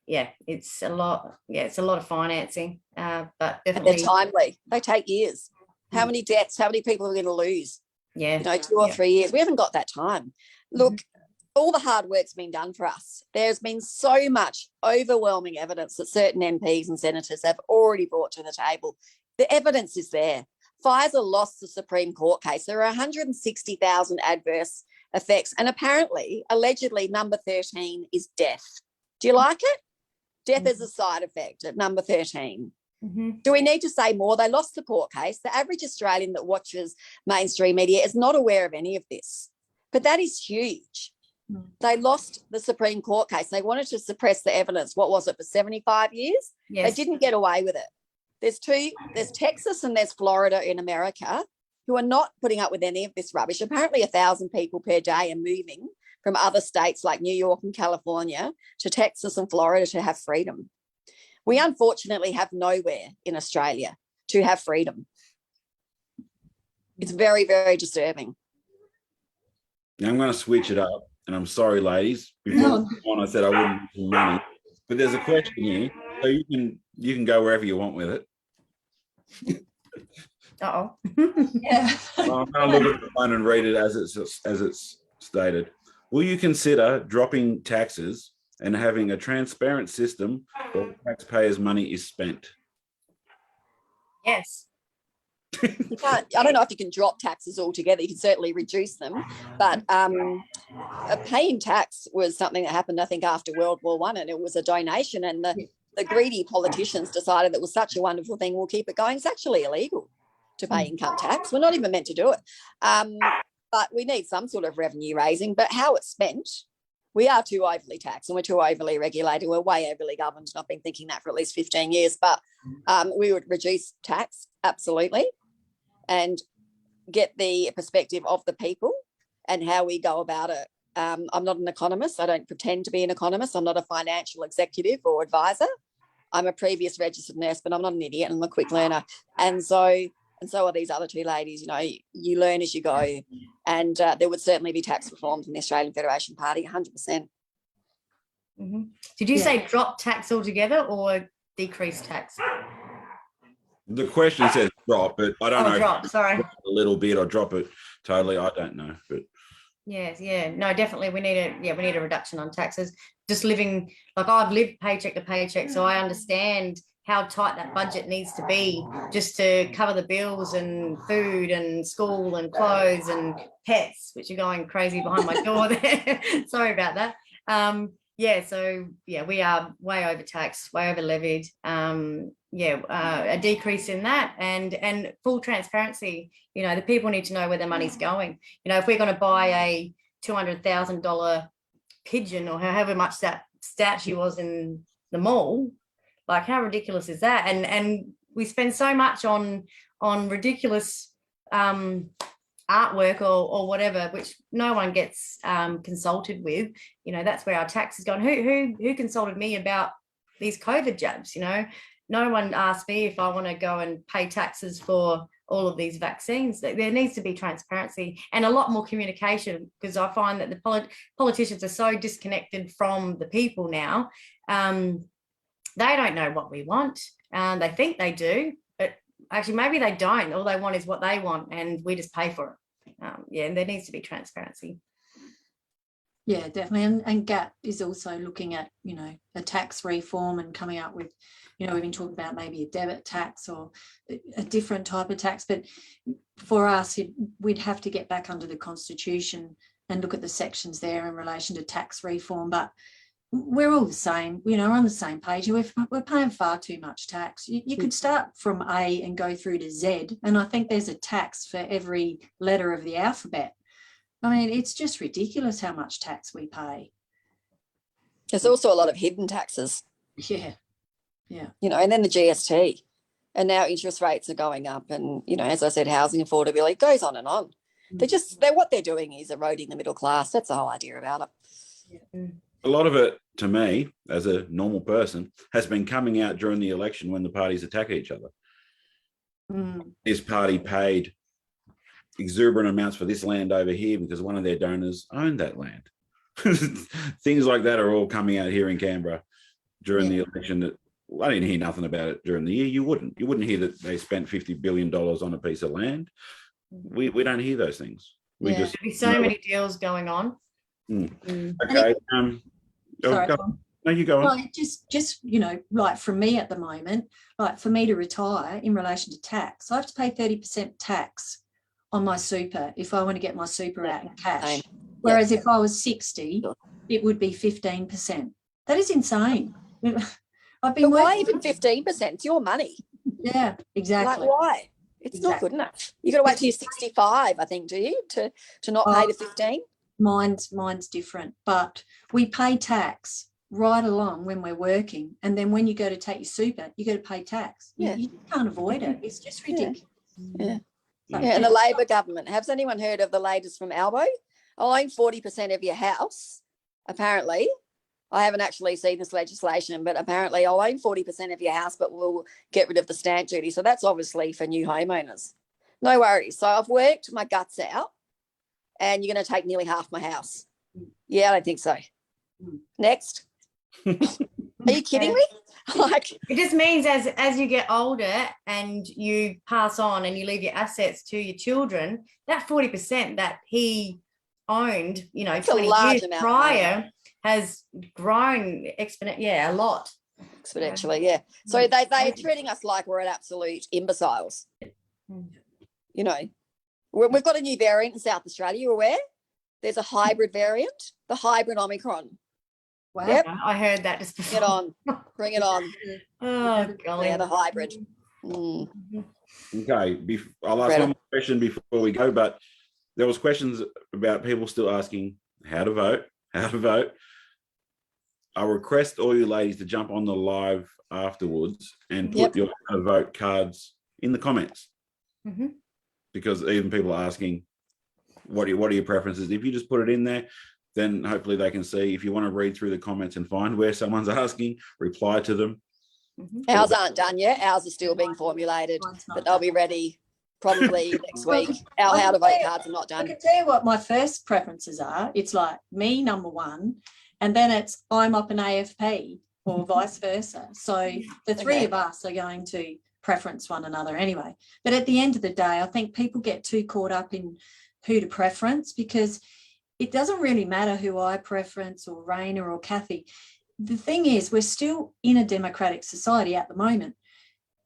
It's a lot. Yeah, it's a lot of financing, but definitely. They're timely. They take years. How many deaths? How many people are we going to lose? 2 or 3 years. We haven't got that time. Look, all the hard work's been done for us. There's been so much overwhelming evidence that certain MPs and senators have already brought to the table. The evidence is there. Pfizer lost the Supreme Court case. There are 160,000 adverse effects, and apparently, allegedly, number 13 is death. Do you like it? Death is a side effect at number 13. Do we need to say more? They lost the court case. The average Australian that watches mainstream media is not aware of any of this, but that is huge. They lost the Supreme Court case. They wanted to suppress the evidence. What was it, for 75 years? Yes. They didn't get away with it. There's Texas and there's Florida in America who are not putting up with any of this rubbish. Apparently 1,000 people per day are moving from other states like New York and California to Texas and Florida to have freedom. We unfortunately have nowhere in Australia to have freedom. It's very, very disturbing. Now I'm going to switch it up, and I'm sorry, ladies. Before I said I wouldn't use money, but there's a question here, so you can go wherever you want with it. Yeah. I'm going to look at the phone and read it as it's stated. Will you consider dropping taxes and having a transparent system where taxpayers' money is spent? Yes. You can't, I don't know if you can drop taxes altogether. You can certainly reduce them, but paying tax was something that happened, I think, after World War I, and it was a donation, and the greedy politicians decided that was such a wonderful thing, we'll keep it going. It's actually illegal to pay income tax. We're not even meant to do it. But we need some sort of revenue raising, but how it's spent, we are too overly taxed and we're too overly regulated. We're way overly governed. I've been thinking that for at least 15 years, but we would reduce tax, absolutely, and get the perspective of the people and how we go about it. I'm not an economist. I don't pretend to be an economist. I'm not a financial executive or advisor. I'm a previous registered nurse, but I'm not an idiot. I'm a quick learner. And so are these other two ladies. You know, you learn as you go. And there would certainly be tax reform from the Australian Federation Party, 100%. Mm-hmm. Did you say drop tax altogether or decrease tax? The question says drop, but I don't know. Drop, sorry. A little bit or drop it totally. I don't know, but yes, yeah, no, definitely we need a reduction on taxes. Just living, like I've lived paycheck to paycheck, so I understand how tight that budget needs to be just to cover the bills and food and school and clothes and pets, which are going crazy behind my door there. Sorry about that. We are way overtaxed, way over levied. A decrease in that and full transparency. You know, the people need to know where their money's going. You know, if we're going to buy a $200,000 pigeon or however much that statue was in the mall, like how ridiculous is that? And we spend so much on ridiculous artwork or whatever, which no one gets consulted with. You know, that's where our tax is gone. Who consulted me about these COVID jabs? You know, no one asked me if I want to go and pay taxes for all of these vaccines. There needs to be transparency and a lot more communication, because I find that the politicians are so disconnected from the people now. They don't know what we want. They think they do, but actually maybe they don't. All they want is what they want and we just pay for it. And there needs to be transparency. Yeah, definitely. And GAP is also looking at, you know, a tax reform and coming up with, you know, we've been talking about maybe a debit tax or a different type of tax. But for us, we'd have to get back under the Constitution and look at the sections there in relation to tax reform. But we're all the same, you know, we're on the same page. We're paying far too much tax. You could start from A and go through to Z. And I think there's a tax for every letter of the alphabet. I mean, it's just ridiculous how much tax we pay. There's also a lot of hidden taxes. Yeah. Yeah. You know, and then the GST. And now interest rates are going up. And, you know, as I said, housing affordability goes on and on. What they're doing is eroding the middle class. That's the whole idea about it. Yeah. a lot of it, to me, as a normal person, has been coming out during the election when the parties attack each other. This party paid exuberant amounts for this land over here because one of their donors owned that land. Things like that are all coming out here in Canberra during the election. That I didn't hear nothing about it during the year. You wouldn't hear that they spent $50 billion on a piece of land. We don't hear those things. We just there's so many deals going on. Okay. Sorry. No, you go on. Well, just you know, like for me at the moment, like for me to retire in relation to tax, I have to pay 30% tax on my super if I want to get my super out in cash. Whereas if I was 60, it would be 15%. That is insane. I've been why even 15%? It's your money. Yeah, exactly. Like why? It's not good enough. You got to wait till you're 65, I think, do you, to not pay the 15? Mine's different, but we pay tax right along when we're working, and then when you go to take your super, you got to pay tax. You can't avoid it. It's just ridiculous. And the Labor government. Has anyone heard of the latest from Albo? I'll own 40% of your house. Apparently, I haven't actually seen this legislation, but apparently I'll own 40% of your house, but we'll get rid of the stamp duty. So that's obviously for new homeowners. No worries. So I've worked my guts out, and you're going to take nearly half my house. Yeah, I don't think so. Next. Are you kidding me? Like, it just means as you get older and you pass on and you leave your assets to your children, that 40% that he owned, 20 years prior has grown exponentially. Yeah, a lot. exponentially. Yeah. So they're treating us like we're an absolute imbeciles. You know, we've got a new variant in South Australia. You aware? There's a hybrid variant, the hybrid Omicron. Wow. Yep. I heard that just before. Get on. Bring it on. Oh, golly. Yeah, the hybrid. Mm. Okay, I'll ask one more question before we go, but there was questions about people still asking how to vote. I'll request all you ladies to jump on the live afterwards and put your how to vote cards in the comments. Because even people are asking, what are your preferences? If you just put it in there, then hopefully they can see. If you want to read through the comments and find where someone's asking, reply to them. Ours aren't done yet. Ours are still being formulated, but they'll be ready probably next week. Our how to vote cards are not done. I can tell you what my first preferences are. It's like me, number one, and then it's I'm up an AFP or vice versa. So the three of us are going to preference one another anyway. But at the end of the day, I think people get too caught up in who to preference, because it doesn't really matter who I preference or Raina or Kathy. The thing is, we're still in a democratic society at the moment.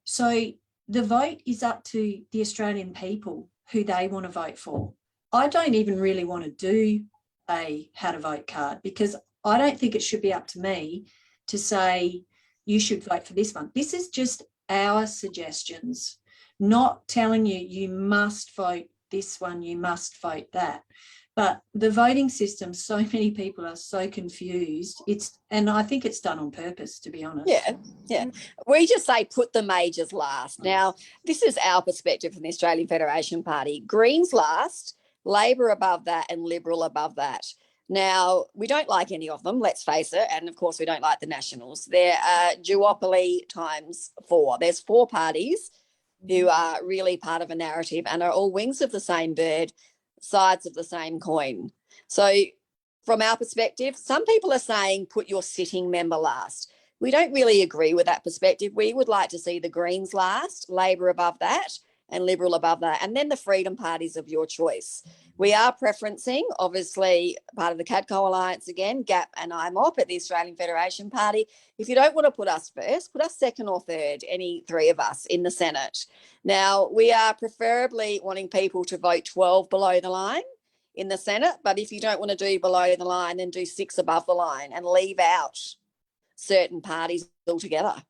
So the vote is up to the Australian people who they want to vote for. I don't even really want to do a how to vote card, because I don't think it should be up to me to say you should vote for this one. This is just our suggestions, not telling you you must vote this one, you must vote that. But the voting system, so many people are so confused. And I think it's done on purpose, to be honest. Yeah. We just say put the majors last. Now, this is our perspective from the Australian Federation Party. Greens last, Labor above that, and Liberal above that. Now, we don't like any of them, let's face it, and of course we don't like the Nationals. They're duopoly times 4. There's 4 parties who are really part of a narrative and are all wings of the same bird, sides of the same coin. So from our perspective, some people are saying put your sitting member last. We don't really agree with that perspective. We would like to see the Greens last, Labor above that, and Liberal above that, and then the freedom parties of your choice. We are preferencing, obviously, part of the CADCO Alliance again, GAP and IMOP at the Australian Federation Party. If you don't want to put us first, put us second or third, any 3 of us in the Senate. Now, we are preferably wanting people to vote 12 below the line in the Senate, but if you don't want to do below the line, then do 6 above the line and leave out certain parties altogether.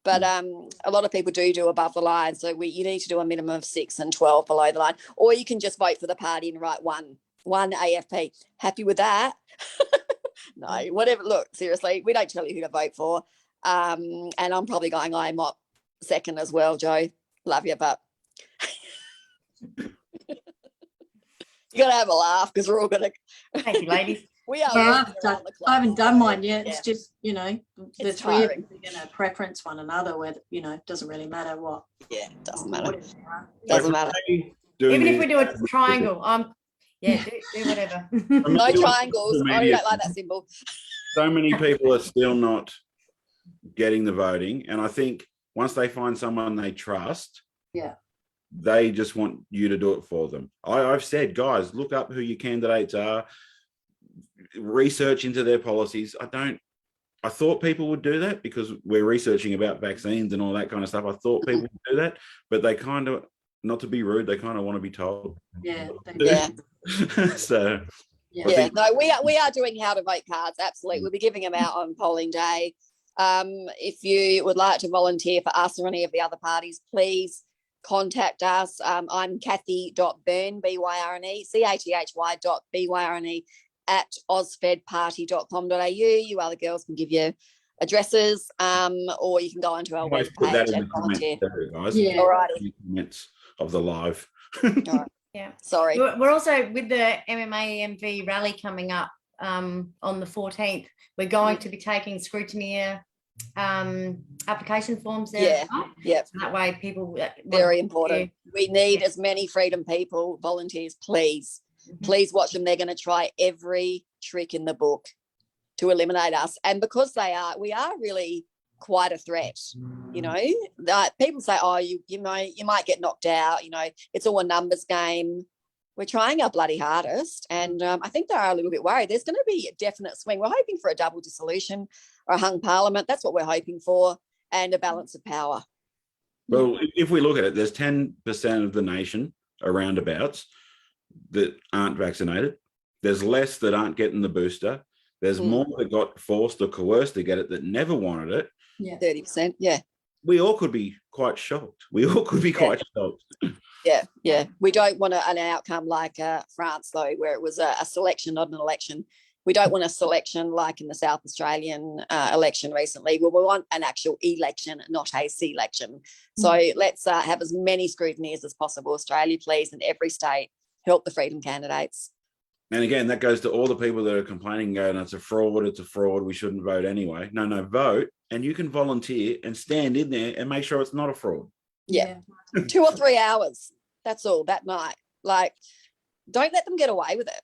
But a lot of people do above the line. So you need to do a minimum of 6 and 12 below the line. Or you can just vote for the party and write one AFP. Happy with that? No, whatever. Look, seriously, we don't tell you who to vote for. And I'm probably going IMOP second as well, Joe. Love you, but you got to have a laugh because we're all going to. Thank you, ladies. We are. I haven't done mine yet. Yeah. It's just, the it's 3 of tiring. us are going to preference one another, whether, it doesn't really matter what. Yeah, it doesn't matter. Doesn't matter. Even if we do a triangle, do whatever. No triangles. I don't like that symbol. So many people are still not getting the voting, and I think once they find someone they trust, they just want you to do it for them. I've said, guys, look up who your candidates are, research into their policies. I thought people would do that because we're researching about vaccines and all that kind of stuff. I thought people would do that, but they kind of, not to be rude, they kind of want to be told. Yeah. So No, we are doing how to vote cards. Absolutely. We'll be giving them out on polling day. If you would like to volunteer for us or any of the other parties, please contact us. I'm Kathy.Byrne, BYRNE, CATHY.BYRNE at ozfedparty.com.au. You other girls can give you addresses, or you can go onto our webpage and volunteer. All righty. Comments of the live. All right. Yeah. Sorry. We're also with the MMAMV rally coming up on the 14th. We're going to be taking scrutineer application forms there. Yeah. So that way people very important. We need as many freedom people, volunteers, please. Please watch them. They're going to try every trick in the book to eliminate us. And because we are really quite a threat, people say, oh, you might get knocked out, it's all a numbers game. We're trying our bloody hardest, and I think they are a little bit worried. There's going to be a definite swing. We're hoping for a double dissolution. or a hung parliament. That's what we're hoping for, and a balance of power. Well, if we look at it, there's 10% of the nation around abouts that aren't vaccinated. There's less that aren't getting the booster. There's more that got forced or coerced to get it that never wanted it. Yeah. 30%. Yeah. We all could be quite shocked. Quite shocked. Yeah. We don't want an outcome like France, though, where it was a selection, not an election. We don't want a selection like in the South Australian election recently. Well, we want an actual election, not a selection. So let's have as many scrutineers as possible. Australia, please, in every state, help the freedom candidates. And again, that goes to all the people that are complaining, going, it's a fraud, we shouldn't vote anyway. No, vote, and you can volunteer and stand in there and make sure it's not a fraud. Yeah. 2 or 3 hours, that's all, that night. Like, don't let them get away with it.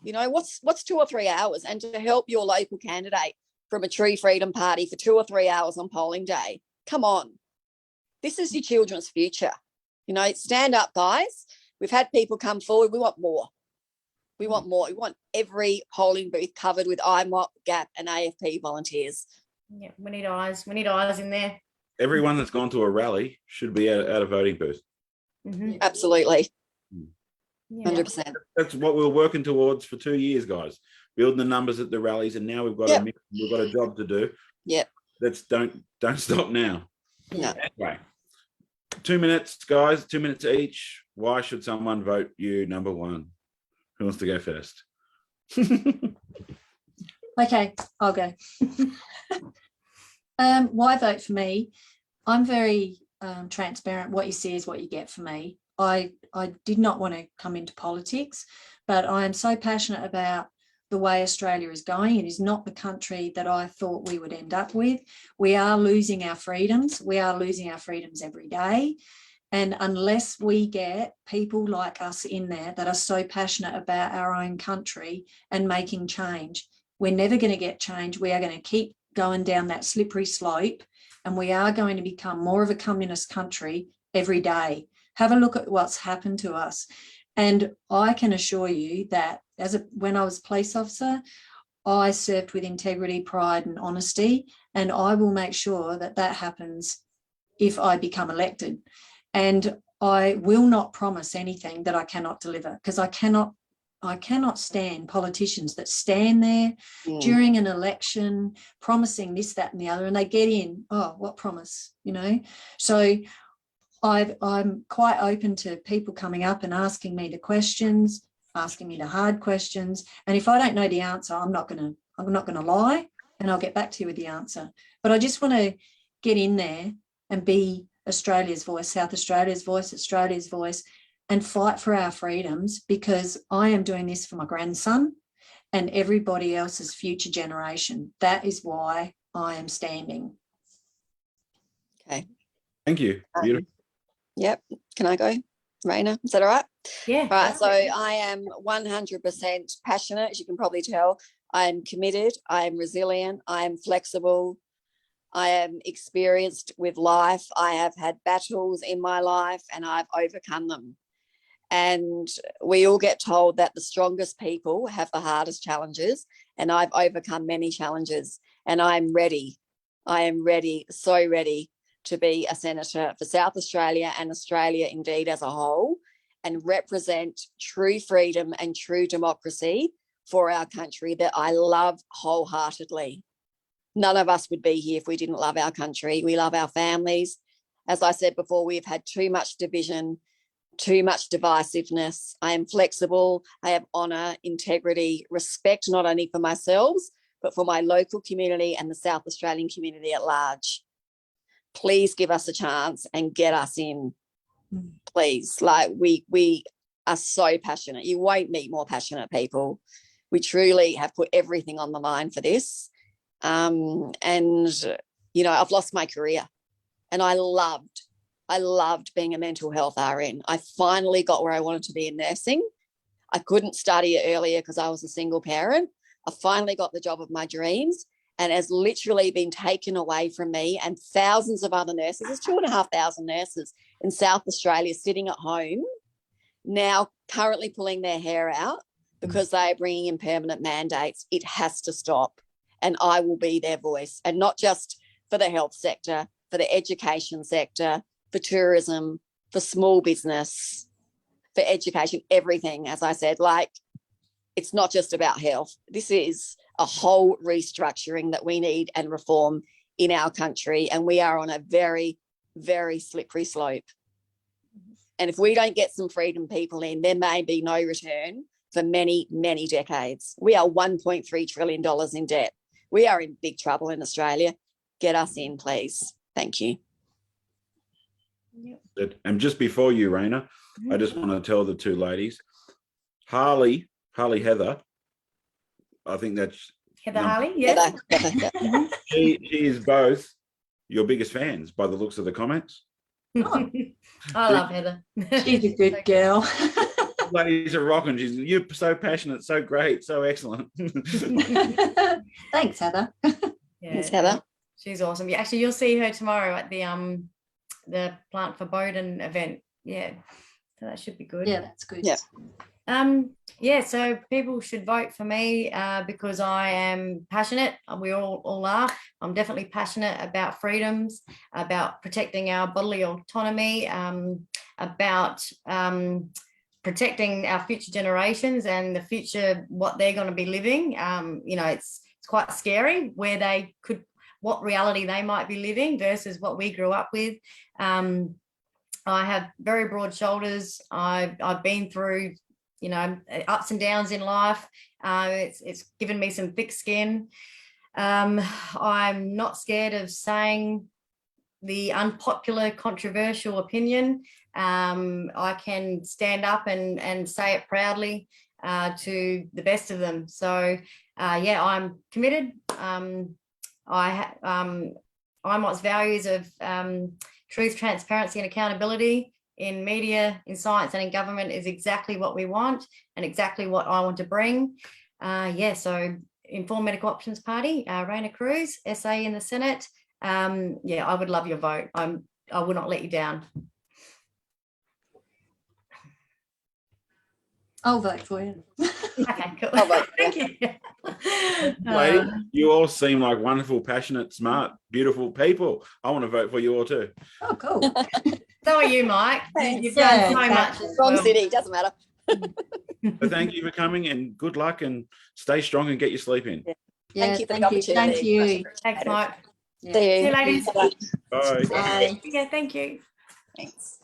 You know, what's 2 or 3 hours? And to help your local candidate from a true freedom party for 2 or 3 hours on polling day, come on. This is your children's future. You know, stand up, guys. We've had people come forward. We want more. We want more. We want every polling booth covered with IMOP, GAP and AFP volunteers. Yeah, we need eyes. We need eyes in there. Everyone that's gone to a rally should be at a voting booth. Absolutely. Yeah. 100%. That's what we were working towards for 2 years, guys. Building the numbers at the rallies, and now we've got a job to do. Yep. Let's don't stop now. No. Anyway, 2 minutes, guys. 2 minutes each. Why should someone vote you number one? Who wants to go first? Okay, I'll go. Why vote for me? I'm very transparent. What you see is what you get for me. I did not want to come into politics, but I am so passionate about the way Australia is going. It is not the country that I thought we would end up with. We are losing our freedoms. We are losing our freedoms every day. And unless we get people like us in there that are so passionate about our own country and making change, we're never going to get change. We are going to keep going down that slippery slope, and we are going to become more of a communist country every day. Have a look at what's happened to us. And I can assure you that when I was a police officer, I served with integrity, pride and honesty, and I will make sure that that happens if I become elected. And I will not promise anything that I cannot deliver, because I cannot stand politicians that stand there during an election promising this, that and the other, and they get in, oh, what promise, you know? So I'm quite open to people coming up and asking me the questions, asking me the hard questions. And if I don't know the answer, I'm not going to lie, and I'll get back to you with the answer. But I just want to get in there and be Australia's voice, South Australia's voice, Australia's voice, and fight for our freedoms, because I am doing this for my grandson and everybody else's future generation. That is why I am standing. Okay. Thank you. Beautiful. Yep. Can I go, Raina? Is that all right? Yeah. Right. So I am 100% passionate, as you can probably tell. I am committed. I am resilient. I am flexible. I am experienced with life. I have had battles in my life and I've overcome them. And we all get told that the strongest people have the hardest challenges, and I've overcome many challenges, and I'm ready. I am ready, so ready to be a senator for South Australia and Australia indeed as a whole, and represent true freedom and true democracy for our country that I love wholeheartedly. None of us would be here if we didn't love our country. We love our families. As I said before, we've had too much division, too much divisiveness. I am flexible. I have honour, integrity, respect, not only for myself, but for my local community and the South Australian community at large. Please give us a chance and get us in. Please. Like, we are so passionate. You won't meet more passionate people. We truly have put everything on the line for this. And, you know, I've lost my career, and I loved being a mental health RN. I finally got where I wanted to be in nursing. I couldn't study it earlier because I was a single parent. I finally got the job of my dreams, and has literally been taken away from me and thousands of other nurses. There's 2,500 nurses in South Australia sitting at home now, currently pulling their hair out because they are bringing in permanent mandates. It has to stop. and I will be their voice, and not just for the health sector, for the education sector, for tourism, for small business, for education, everything. As I said, like, it's not just about health. This is a whole restructuring that we need and reform in our country, and we are on a very, very slippery slope. And if we don't get some freedom people in, there may be no return for many, many decades. We are $1.3 trillion in debt. We are in big trouble in Australia. Get us in, please. Thank you. And just before you, Raina, I just want to tell the two ladies, Harley Heather, I think that's Heather Harley, yes. Heather. she is both your biggest fans by the looks of the comments. I love Heather. She's a good girl. Ladies are rocking. You're so passionate, so great, so excellent. Thanks, Heather. Yeah, Thanks, Heather. she's awesome. Yeah, actually, you'll see her tomorrow at the Plant for Bowden event. Yeah, so that should be good. Yeah, that's good. Yeah. Yeah, so people should vote for me because I am passionate. We all are. I'm definitely passionate about freedoms, about protecting our bodily autonomy, about protecting our future generations and the future, what they're going to be living. You know, it's quite scary what reality they might be living versus what we grew up with. I have very broad shoulders. I've been through, you know, ups and downs in life. It's given me some thick skin. I'm not scared of saying the unpopular, controversial opinion. I can stand up and say it proudly to the best of them. So, yeah, I'm committed. IMOT's values of truth, transparency and accountability in media, in science and in government is exactly what we want and exactly what I want to bring. Yeah, so Informed Medical Options Party, Raina Cruz, SA in the Senate. Yeah, I would love your vote. I will not let you down. I'll vote for you. Okay, cool. I'll vote for Thank you. Lady, you all seem like wonderful, passionate, smart, beautiful people. I want to vote for you all too. Oh, cool. So are you, Mike. Thanks. You've done Yeah, so much exactly. as Wrong well. city, doesn't matter. So thank you for coming and good luck and stay strong and get your sleep in. Yeah, Thank you for the Thank opportunity. you. Thanks, Mike. Yeah. See See you, you. ladies. Bye. Bye. Yeah, thank you. Thanks.